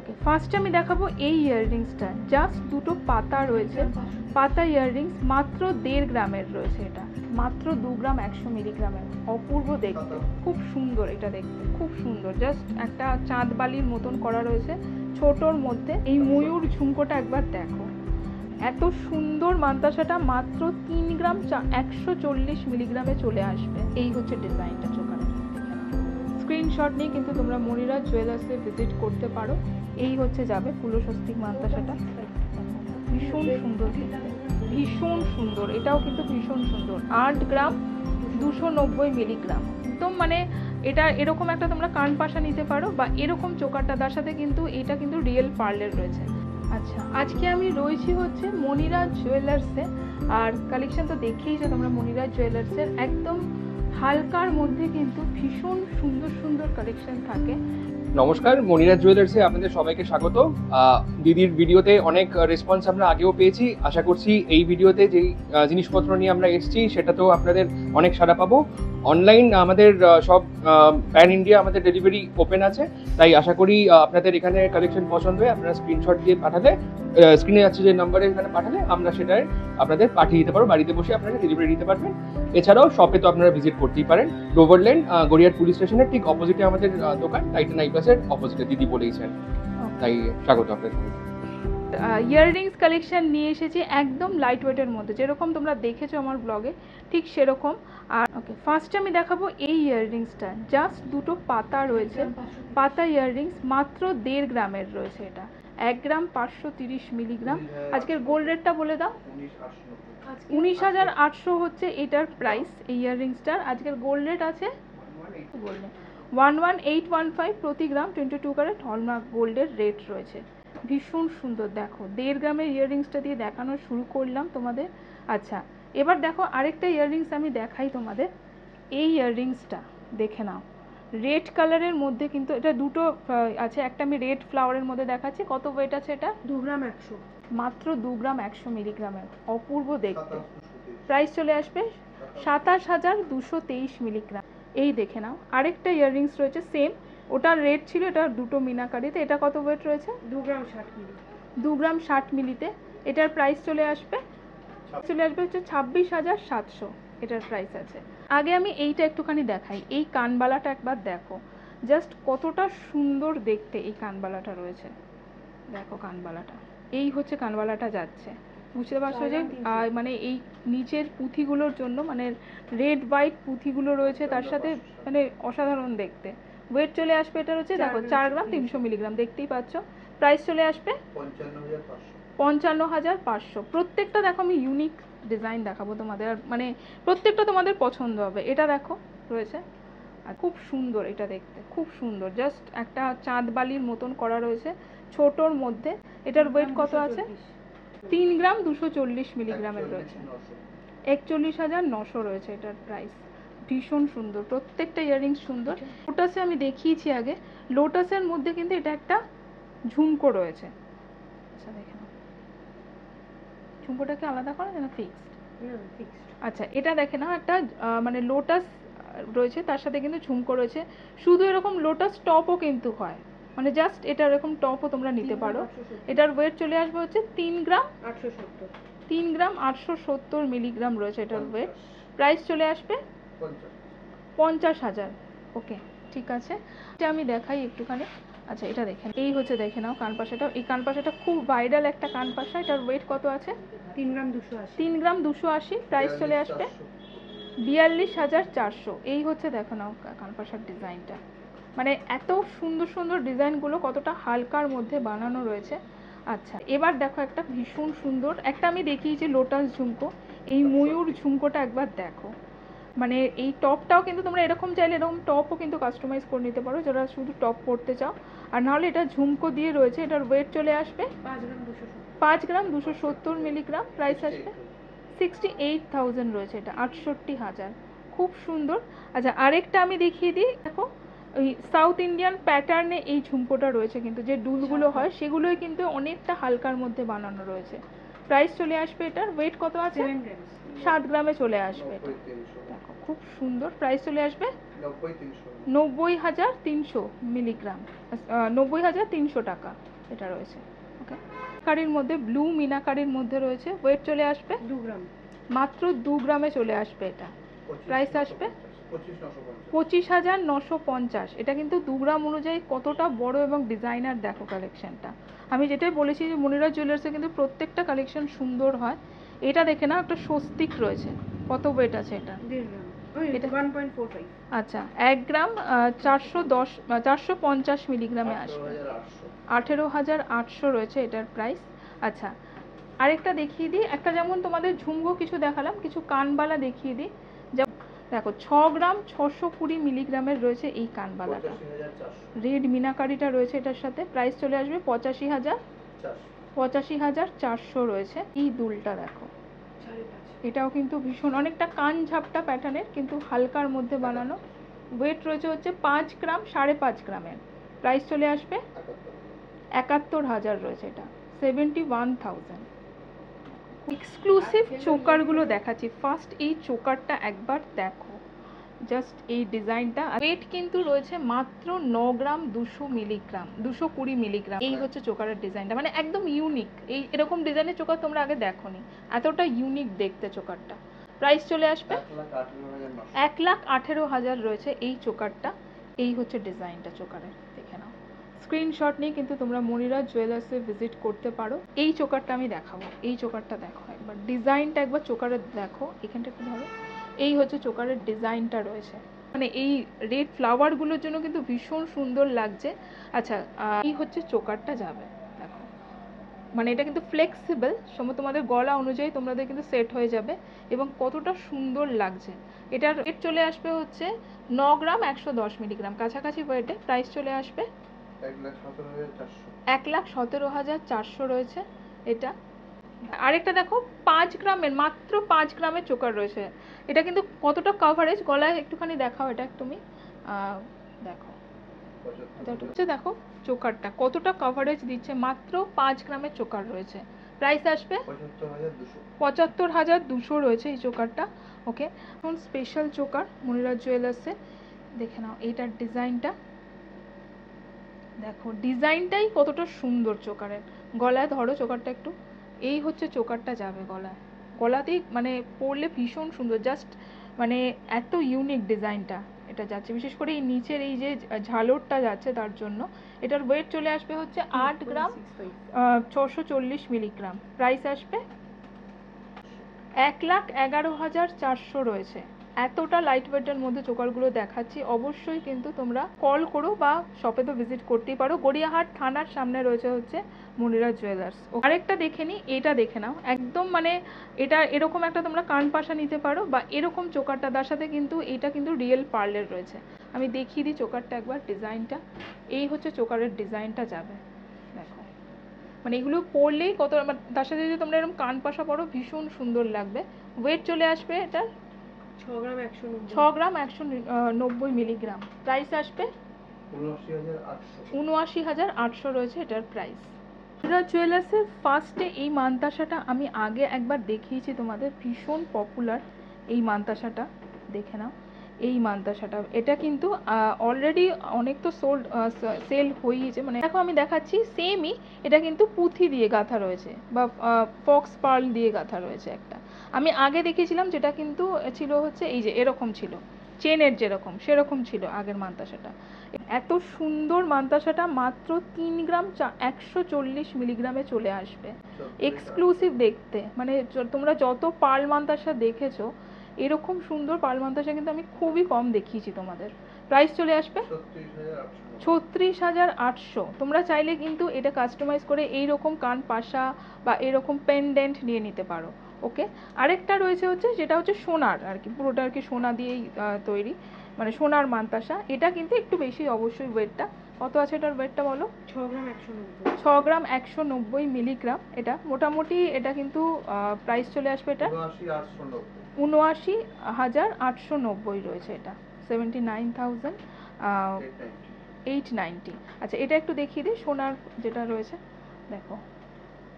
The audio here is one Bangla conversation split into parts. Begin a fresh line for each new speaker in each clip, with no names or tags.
ওকে, ফার্স্টে আমি দেখাবো এই ইয়াররিংসটা। জাস্ট দুটো পাতা রয়েছে, পাতা ইয়াররিংস, মাত্র 1.5 গ্রামের রয়েছে। এটা মাত্র 2 গ্রাম 100 মিলিগ্রামের। অপূর্ব দেখতে, খুব সুন্দর এটা দেখতে, খুব সুন্দর। জাস্ট একটা চাঁদ বালির মতন করা রয়েছে ছোটোর মধ্যে। এই ময়ূর ঝুমকোটা একবার দেখো, এত সুন্দর মান্তাসাটা মাত্র 3 গ্রাম 140 মিলিগ্রামে চলে আসবে। এই হচ্ছে ডিজাইনটা। চোখানে স্ক্রিনশট নিয়ে কিন্তু তোমরা মনিরাজ জুয়েলার্সে ভিজিট করতে পারো। এই হচ্ছে যাবে ফুলস্বস্তিক মান্তাসাটা, ভীষণ সুন্দর দেখতে, ভীষণ সুন্দর। এটাও কিন্তু ভীষণ সুন্দর। 8 গ্রাম 290 মিলিগ্রাম। একদম মানে এটা এরকম একটা তোমরা কান পাশা নিতে পারো, বা এরকম চোকারটা, তার সাথে কিন্তু এটা কিন্তু রিয়েল পার্লের রয়েছে। আচ্ছা, আজকে আমি রয়েছি হচ্ছে মনিরাজ জুয়েলার্সে। আর কালেকশন তো দেখেইছো তোমরা মনিরাজ জুয়েলার্সের। একদম হালকার মধ্যে কিন্তু ভীষণ সুন্দর সুন্দর কালেকশন থাকে।
নমস্কার, মনিরাজ জুয়েলার্সে আপনাদের সবাইকে স্বাগত। দিদির ভিডিওতে অনেক রেসপন্স আমরা আগেও পেয়েছি। আশা করছি এই ভিডিওতে যেই জিনিসপত্র নিয়ে আমরা এসেছি সেটাতেও আপনাদের অনেক সাড়া পাবো। অনলাইন আমাদের সব প্যান ইন্ডিয়া আমাদের ডেলিভারি ওপেন আছে, তাই আশা করি আপনাদের এখানে কালেকশন পছন্দ হয়ে আপনারা স্ক্রিনশট দিয়ে পাঠালে, স্ক্রিনে যাচ্ছে যে নাম্বারে এখানে পাঠালে আমরা সেটাই আপনাদের পাঠিয়ে দিতে পারবো। বাড়িতে বসে আপনারা ডেলিভারি দিতে পারবেন। এছাড়াও শপে তো আপনারা ভিজিট করতেই পারেন। ডোভার লেন, গড়িয়াহাট পুলিশ স্টেশনের ঠিক অপোজিটে আমাদের দোকান, টাইটান আইপ্লাসের অপোজিটে। দিদি বলেইছেন, তাই স্বাগত আপনাদের।
ইয়াররিংস কালেকশন নিয়ে এসেছি একদম লাইট ওয়েটের মধ্যে, যেরকম তোমরা দেখেছো আমার ব্লগে ঠিক সেরকম। আর ওকে, ফার্স্টে আমি দেখাবো এই ইয়াররিংসটা। জাস্ট দুটো পাতা রয়েছে, পাতা ইয়াররিংস, মাত্র 1.5 গ্রামের রয়েছে। এটা 1 গ্রাম 530 মিলিগ্রাম। আজকের গোল্ড রেটটা বলে দাও। 19,800 হচ্ছে এটার প্রাইস এই ইয়াররিংসটার। আজকের গোল্ড রেট আছে 11815 প্রতি গ্রাম। 22 ক্যারেট হলমার্ক গোল্ডের রেট রয়েছে। ভীষণ সুন্দর দেখো, 1.5 গ্রামের ইয়াররিংসটা দিয়ে দেখানো শুরু করলাম তোমাদের। আচ্ছা, এবার দেখো আরেকটা ইয়াররিংস আমি দেখাই তোমাদের। এই ইয়াররিংসটা দেখে নাও, রেড কালারের মধ্যে কিন্তু এটা দুটো আছে। একটা আমি রেড ফ্লাওয়ারের মধ্যে দেখাচ্ছি। কত ওয়েট আছে এটা?
2 গ্রাম 100,
মাত্র 2 গ্রাম 100 মিলিগ্রামের। অপূর্ব দেখতে। প্রাইস চলে আসবে 27,223 মিলিগ্রাম। এই দেখে নাও আরেকটা ইয়াররিংস রয়েছে সেম, ওটার রেট ছিল, এটা দুটো মিনাকারিতে। এটা কত ওয়েট রয়েছে?
2 গ্রাম 60 মিলি।
2 গ্রাম 60 মিলিতে এটার প্রাইস চলে আসবে হচ্ছে 26,700 এটার প্রাইস আছে। আগে আমি এইটা একটুখানি দেখাই। এই কানবালাটা একবার দেখো, জাস্ট কতটা সুন্দর দেখতে এই কানবালাটা রয়েছে। দেখো কানবালাটা, এই হচ্ছে কানবালাটা যাচ্ছে। বুঝতে পারছো যে মানে এই নিচের পুঁথিগুলোর জন্য, মানে রেড হোয়াইট পুঁথিগুলো রয়েছে তার সাথে, মানে অসাধারণ দেখতে। ওয়েট চলে আসবে এটা হচ্ছে দেখো 4 গ্রাম 300 মিলিগ্রাম, দেখতেই পাচ্ছ। প্রাইস চলে আসবে 55,500। প্রত্যেকটা দেখো আমি ইউনিক ডিজাইন দেখাবো তোমাদের, আর মানে প্রত্যেকটা তোমাদের পছন্দ হবে। এটা দেখো রয়েছে, আর খুব সুন্দর এটা দেখতে, খুব সুন্দর। জাস্ট একটা চাঁদ বালির মতন করা রয়েছে ছোটোর মধ্যে। এটার ওয়েট কত আছে? 3 গ্রাম 240 মিলিগ্রামের রয়েছে। 41,900 রয়েছে এটার প্রাইস। ভীষণ সুন্দর, প্রত্যেকটা ইয়াররিংস সুন্দর। লোটাসে আমি দেখিয়েছি আগে, লোটাসের মধ্যে কিন্তু এটা একটা ঝুমকো রয়েছে। আচ্ছা দেখে নাও, ঝুমকোটাকে আলাদা করা যায় না? ফিক্সড? আচ্ছা, এটা দেখে নাও একটা মানে লোটাস রয়েছে, তার সাথে কিন্তু ঝুমকো রয়েছে। শুধু এরকম লোটাস টপও কিন্তু হয়, মানে জাস্ট এটা এরকম টপও তোমরা নিতে পারো। এটার ওয়েট চলে আসবে হচ্ছে 3 গ্রাম 870। 3 গ্রাম 870 মিলিগ্রাম রয়েছে এটার ওয়েট। প্রাইস চলে আসবে 50,000। ওকে, ঠিক আছে। এটা আমি দেখাই একটুখানি। আচ্ছা, এটা দেখেন, এই হচ্ছে দেখে নাও কানপাশাটা। এই কানপাশাটা খুব ভাইরাল একটা কানপাশা। এটার ওয়েট কত আছে?
3 গ্রাম 280।
3 গ্রাম 280। প্রাইস চলে আসবে 42,400। এই হচ্ছে দেখো নাও কানপাশার ডিজাইনটা, মানে এত সুন্দর সুন্দর ডিজাইনগুলো কতটা হালকার মধ্যে বানানো রয়েছে। আচ্ছা, এবার দেখো একটা ভীষণ সুন্দর একটা আমি দেখিয়েছি লোটাস ঝুমকো। এই ময়ূর ঝুমকোটা একবার দেখো, মানে এই টপটাও কিন্তু তোমরা এরকম চাইলে এরকম টপও কিন্তু কাস্টমাইজ করে নিতে পারো, যারা শুধু টপ পরতে চাও। আর নাহলে এটা ঝুমকো দিয়ে রয়েছে। এটার ওয়েট চলে আসবে 5 গ্রাম 270 মিলিগ্রাম। প্রাইস আসবে 68,000 রয়েছে। এটা 68,000, খুব সুন্দর। আচ্ছা, আরেকটা আমি দেখিয়ে দিই। দেখো ওই সাউথ ইন্ডিয়ান প্যাটার্নে এই ঝুমকোটা রয়েছে, কিন্তু যে ডুলগুলো হয় সেগুলোই কিন্তু অনেকটা হালকার মধ্যে বানানো রয়েছে। প্রাইস চলে আসবে, এটার ওয়েট কত আছে? 7 গ্রামে চলে আসবে। দেখো খুব সুন্দর। প্রাইস চলে আসবে 90,300 মিলিগ্রাম, 90,300 টাকা। এটা রয়েছে। ওকে, কারির মধ্যে ব্লু মিনাকারির মধ্যে রয়েছে, ওয়েট চলে আসবে
2 গ্রাম।
মাত্র 2 গ্রামে চলে আসবে। এটা প্রাইস আসবে 25,950। এটা কিন্তু 2 গ্রাম অনুযায়ী কতটা বড় এবং ডিজাইনার দেখো কালেকশনটা। আমি যেটাই বলেছি যে মনিরাজ জুয়েলার্সে কিন্তু প্রত্যেকটা কালেকশন সুন্দর হয়। এটা দেখে না, একটা স্বস্তিক রয়েছে। কত ওয়েট আছে এটা?
1.5 গ্রাম। ওই
এটা
1.45।
আচ্ছা, 1 গ্রাম 450 মিলিগ্রামে আসবে। 18,800 রয়েছে এটার প্রাইস। আচ্ছা, আরেকটা দেখিয়ে দিই, একটা যেমন তোমাদের ঝুমকো কিছু দেখালাম, কিছু কানবালা দেখিয়ে দিই। দেখো 6 গ্রাম 620 মিলিগ্রামের রয়েছে এই কানবালাটা, রেড মিনাকারিটা রয়েছে এটার সাথে। প্রাইস চলে আসবে 85,400 রয়েছে। এই দুলটা দেখো,
5.5।
এটাও কিন্তু ভীষণ অনেকটা কান ঝাপটা প্যাটার্নের, কিন্তু হালকার মধ্যে বানানো। ওয়েট রয়েছে হচ্ছে 5 গ্রাম 5.5 গ্রামের। প্রাইস চলে আসবে 71,000 রয়েছে এটা, 71,000। এক্সক্লুসিভ চোকারগুলো দেখাচ্ছি। ফার্স্ট এই চোকারটা একবার দেখো, জাস্ট এই ডিজাইনটা। ওয়েট কিন্তু রয়েছে মাত্র 9 গ্রাম 200 মিলিগ্রাম, 220 মিলিগ্রাম। এই হচ্ছে চোকারের ডিজাইনটা, মানে একদম ইউনিক। এই এরকম ডিজাইনের চোকার তোমরা আগে দেখোনি, এতটা ইউনিক দেখতে চোকারটা। প্রাইস চলে আসবে 1,18,000 রয়েছে এই চোকারটা। এই হচ্ছে ডিজাইনটা চোকারের, দেখে নাও। স্ক্রিনশট নিয়ে কিন্তু তোমরা মনিরাজ জুয়েলার্সে ভিজিট করতে পারো। এই চোকারটা আমি দেখাবো, এই চোকারটা দেখো একবার, ডিজাইনটা একবার চোকারের দেখো, এখানটা একটু ধরো। এই হচ্ছে চোকারের ডিজাইনটা রয়েছে, মানে এই রেড ফ্লাওয়ারগুলোর জন্য কিন্তু ভীষণ সুন্দর লাগছে। আচ্ছা, এই হচ্ছে চোকারটা যাবে, দেখো মানে এটা কিন্তু ফ্লেক্সিবল, তোমাদের গলা অনুযায়ী তোমাদের কিন্তু সেট হয়ে যাবে, এবং কতটা সুন্দর লাগছে। এটার রেট চলে আসবে হচ্ছে 9 গ্রাম 110 মিলিগ্রাম, কাছাকাছি ওয়েটে। প্রাইস চলে আসবে 1,17,400 রয়েছে এটা। আরেকটা দেখো 5 গ্রামের, মাত্র 5 গ্রামের চোকার রয়েছে। এটা কিন্তু কতটা কভারেজ, গলায় একটুখানি দেখাও এটা তুমি। দেখো এটা হচ্ছে, দেখো চোকারটা কতটা কভারেজ দিচ্ছে, মাত্র 5 গ্রামের চোকার রয়েছে। প্রাইস আসবে 75,200 রয়েছে এই চোকারটা। ওকে, এখন স্পেশাল চোকার মনিরাজ জুয়েলার্সে, দেখে নাও এইটার ডিজাইনটা দেখো, ডিজাইনটাই কতটা সুন্দর চোকারের। গলায় ধরো চোকারটা একটু, এই হচ্ছে চোকারটা যাবে গলায়, গলাতেই মানে পরলে ভীষণ সুন্দর, জাস্ট মানে এত ইউনিক ডিজাইনটা এটা যাচ্ছে। বিশেষ করে এই নিচের এই যে ঝালরটা যাচ্ছে তার জন্য। এটার ওয়েট চলে আসবে হচ্ছে 8 গ্রাম 640 মিলিগ্রাম। প্রাইস আসবে 1,11,400 রয়েছে। এতটা লাইট ওয়েটের মধ্যে চোকারগুলো দেখাচ্ছি, অবশ্যই কিন্তু তোমরা কল করো বা শপে তো ভিজিট করতেই পারো। গড়িয়াহাট থানার সামনে রয়েছে হচ্ছে মনিরাজ জুয়েলার্স। আরেকটা দেখে নিই, এটা দেখে নাও একদম, মানে এটা এরকম একটা তোমরা কান পাশা নিতে পারো, বা এরকম চোকারটা তার সাথে কিন্তু এটা কিন্তু রিয়েল পার্লের রয়েছে। আমি দেখিয়ে দিই চোকারটা একবার, ডিজাইনটা এই হচ্ছে চোকারের ডিজাইনটা যাবে, দেখো মানে এগুলো পরলেই কত, তার সাথে যদি তোমরা এরকম কান পাশা পরো ভীষণ সুন্দর লাগবে। ওয়েট চলে আসবে এটা
6 গ্রাম 190।
6 গ্রাম 190 মিলিগ্রাম। প্রাইস আসবে 79,800 রয়েছে এটার প্রাইস। মনিরাজ জুয়েলার্সের ফার্স্টে এই মানতাসাটা আমি আগে একবার দেখিয়েছি তোমাদের, ভীষণ পপুলার এই মানতাসাটা, দেখে নাও এই মানতাসাটা। এটা কিন্তু অলরেডি অনেক তো সেল হয়েছে, মানে দেখো আমি দেখাচ্ছি সেমই। এটা কিন্তু পুঁথি দিয়ে গাঁথা রয়েছে, বা ফক্স পার্ল দিয়ে গাঁথা রয়েছে একটা। আমি আগে দেখিয়েছিলাম যেটা কিন্তু ছিল হচ্ছে এই যে এরকম ছিল, চেনের যেরকম সেরকম ছিল আগের মানতাসাটা। এত সুন্দর মানতাসাটা মাত্র 3 গ্রাম 140 মিলিগ্রামে চলে আসবে। এক্সক্লুসিভ দেখতে, মানে তোমরা যত পার্ল মানতাসা দেখেছো, এরকম সুন্দর পার্ল মানতাসা কিন্তু আমি খুবই কম দেখিয়েছি তোমাদের। প্রাইস চলে আসবে 36,800। তোমরা চাইলে কিন্তু এটা কাস্টমাইজ করে এইরকম কান পাশা বা এরকম পেন্ডেন্ট নিয়ে নিতে পারো। ওকে, আরেকটা রয়েছে হচ্ছে যেটা হচ্ছে সোনার আর কি, পুরোটা আর কি সোনা দিয়েই তৈরি, মানে সোনার মানতাসা। এটা কিন্তু একটু বেশি অবশ্যই ওয়েটটা। কত আছে এটার ওয়েটটা বলো?
6 গ্রাম 190।
6 গ্রাম 190 মিলিগ্রাম। এটা মোটামুটি এটা কিন্তু প্রাইস চলে আসবে এটা 79,890 রয়েছে এটা, 79,890। আচ্ছা, এটা একটু দেখিয়ে দিই সোনার যেটা রয়েছে, দেখো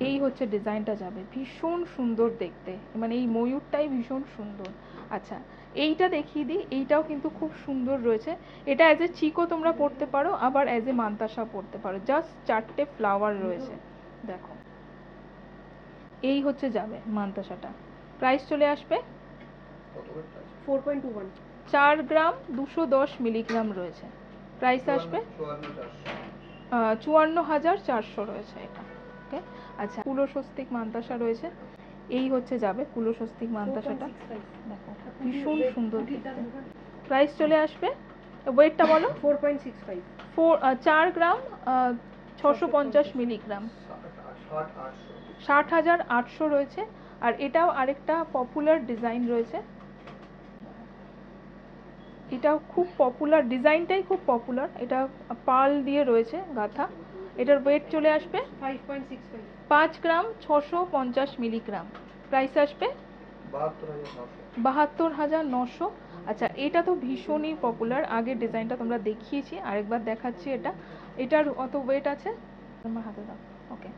এই হচ্ছে ডিজাইনটা যাবে, ভীষণ সুন্দর দেখতে, মানে এই ময়ূরটাই ভীষণ সুন্দর। আচ্ছা, এইটা দেখিয়ে দিই, এইটাও কিন্তু খুব সুন্দর রয়েছে। এটা অ্যাজ এ চিকো তোমরা পড়তে পারো, আবার অ্যাজ এ মান্তাসা পড়তে পারো। জাস্ট 4টে ফ্লাওয়ার রয়েছে, দেখো। এই হচ্ছে যাবে মান্তাসাটা। প্রাইস চলে আসবে
4.21
4 গ্রাম 210 মিলিগ্রাম রয়েছে। প্রাইস আসবে 54,400 রয়েছে এটা। ওকে, আচ্ছা কুলস্বস্তিক মান্তাসা রয়েছে। এই হচ্ছে যাবে কুলস্বস্তিক মান্তাসাটা,
4.65
দেখো ভীষণ সুন্দর দেখতে। প্রাইস চলে আসবে, ওয়েটটা বলো।
4.65
4 গ্রাম 650 মিলিগ্রাম, 60,800 রয়েছে। আর এটাও আরেকটা পপুলার ডিজাইন রয়েছে, এটাও খুব পপুলার, ডিজাইনটাই খুব পপুলার। এটা পার্ল দিয়ে রয়েছে গাঁথা। এটার ওয়েট চলে আসবে
5.65
5 গ্রাম 650 মিলিগ্রাম। প্রাইস আসবে 72,900। আচ্ছা, এটা তো ভীষণই পপুলার, আগের ডিজাইনটা তোমরা দেখিয়েছি, আরেকবার দেখাচ্ছি। এটার অত ওয়েট আছে আমার হাতে দাও। ওকে,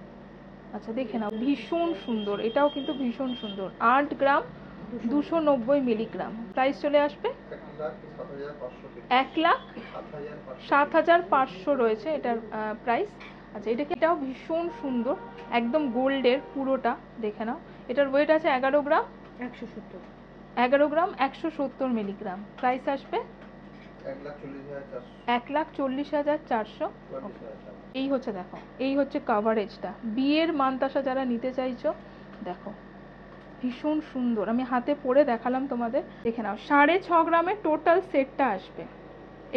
আচ্ছা দেখে নাও, ভীষণ সুন্দর, এটাও কিন্তু ভীষণ সুন্দর। 8 গ্রাম 290 মিলিগ্রাম। প্রাইস চলে আসবে 1,07,500 রয়েছে এটার প্রাইস। আচ্ছা, এটাও ভীষণ সুন্দর, একদম গোল্ডের পুরোটা, দেখে নাও। এটার ওয়েট আছে 11 গ্রাম
170
11 গ্রাম 170 মিলিগ্রাম। প্রাইস আসবে 1,40,400। এই হচ্ছে, দেখো, এই হচ্ছে কাভারেজটা। বিয়ের মান্তাসা যারা নিতে চাইছো, দেখো ভীষণ সুন্দর। আমি হাতে পরে দেখালাম তোমাদের, দেখে নাও। 6.5 গ্রামের টোটাল সেটটা আসবে।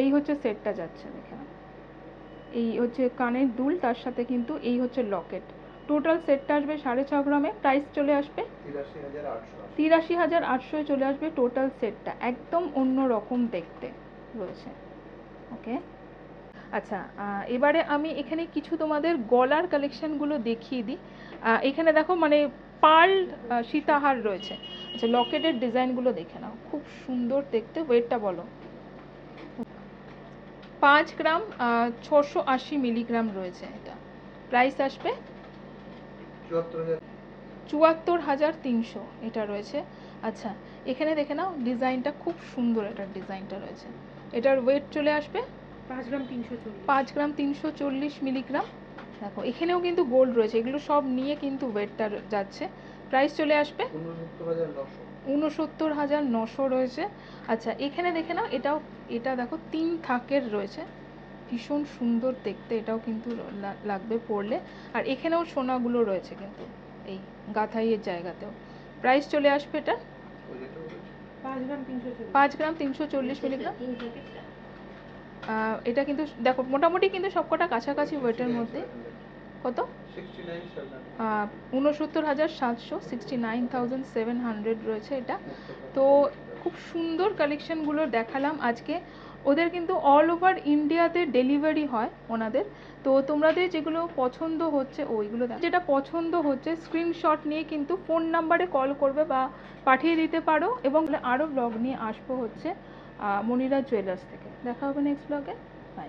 এই হচ্ছে সেটটা যাচ্ছে, দেখে নাও। এই হচ্ছে কানের দুল, তার সাথে কিন্তু এই হচ্ছে লকেট। টোটাল সেটটা আসবে 6.5 গ্রামে। প্রাইস চলে আসবে 83,800 চলে আসবে টোটাল সেটটা। একদম অন্য রকম দেখতে রয়েছে। ওকে, আচ্ছা এবারে আমি এখানে কিছু তোমাদের গলার কালেকশনগুলো দেখিয়ে দিই। এখানে দেখো, মানে পার্ল সীতাহার রয়েছে। আচ্ছা, লকেটের ডিজাইনগুলো দেখে নাও, খুব সুন্দর দেখতে। ওয়েটটা বলো। 5 গ্রাম 680 মিলিগ্রাম রয়েছে এটা। প্রাইস আসবে 74,300 এটা রয়েছে। আচ্ছা, এখানে দেখে নাও, ডিজাইনটা খুব সুন্দর, এটার ডিজাইনটা রয়েছে। এটার ওয়েট চলে আসবে
5 গ্রাম 340
5 গ্রাম 340 মিলিগ্রাম। দেখো, এখানেও কিন্তু গোল্ড রয়েছে, এগুলো সব নিয়ে কিন্তু ওয়েটটা যাচ্ছে। প্রাইস চলে আসবে 69,900 রয়েছে। আচ্ছা, এখানে দেখে নাও, এটা দেখো 3 থাকের রয়েছে, ভীষণ সুন্দর দেখতে। এটাও কিন্তু লাগবে পরলে। আর এখানেও সোনাগুলো রয়েছে কিন্তু এই গাঁথাইয়ের জায়গাতেও। প্রাইস চলে আসবে এটা
5 গ্রাম 340
5 গ্রাম 340 মিলিগ্রাম। এটা কিন্তু দেখো মোটামুটি কিন্তু সবকটা কাছাকাছি ওয়েটের মধ্যে। কত? 69,700, 69,700 রয়েছে এটা। তো খুব সুন্দর কালেকশনগুলো দেখালাম আজকে। ওদের কিন্তু অল ওভার ইন্ডিয়াতে ডেলিভারি হয় ওনাদের। তো তোমাদের যেগুলো পছন্দ হচ্ছে, ওইগুলো যেটা পছন্দ হচ্ছে স্ক্রিনশট নিয়ে কিন্তু ফোন নাম্বারে কল করবে বা পাঠিয়ে দিতে পারো। এবং আরও ব্লগ নিয়ে আসবো হচ্ছে মনিরা জুয়েলার্স থেকে। দেখা হবে নেক্সট ব্লগে। বাই।